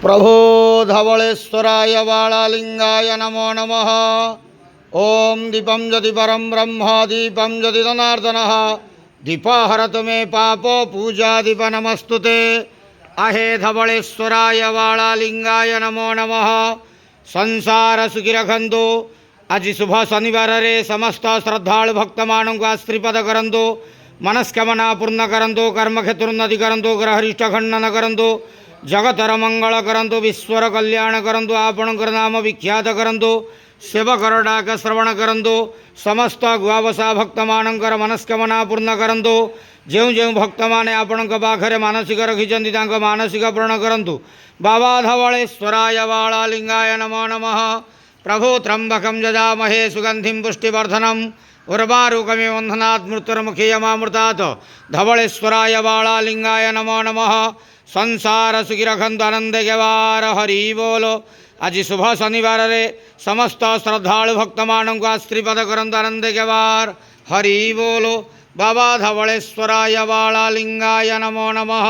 प्रभो धवलेश्वराय बालालिंगाय नमो नमः। ओं दीपं यदि परं ब्रह्म दीपं यदि जनार्दनः दीपहरतु मे पापो पूजा दीप नमस्तुते। अहे धवलेश्वराय बालालिंगाय नमो नमः। संसार सुखी रखंतु। आज शुभ शनिवार रे समस्त श्रद्धालु भक्त मानू आश्रीपद करंतु। मनस्कामना पूर्ण करंतु। कर्मक्षेत्र उन्नति करंतु। ग्रहरिष्ठ खंडन करंतु। जगतर मंगल करंतु। विश्वर कल्याण करंतु। आपणकर नाम विख्यात करंतु। सेवकर डाक श्रवण करंतु। समस्त गुआवसा भक्त मानकर मनस्कामना पूर्ण करंतु। जो जो भक्त माने आपणक पाखरे मानसिक रखिछन्ति तांको मानसिक पूर्ण करंतु। बाबा धवलेश्वराय बालालिंगाय नमो नमः। प्रभु त्र्यंबकं यजामहे सुगंधिं पुष्टिवर्धनम् उर्वारुकमिव बन्धनात् मृत्युर्मुखीयमामृतात्। धवलेश्वराय बालालिंगाय नमो नमः। संसार सुखी रखंतु आनंद गेवार हरि बोलो। आज शुभ शनिवार रे समस्त श्रद्धालु भक्त मानू आश्रीपद करंतु आनंद गेवार हरि बोलो। बाबा धवलेश्वराय बालालिंगाय नमो नमः।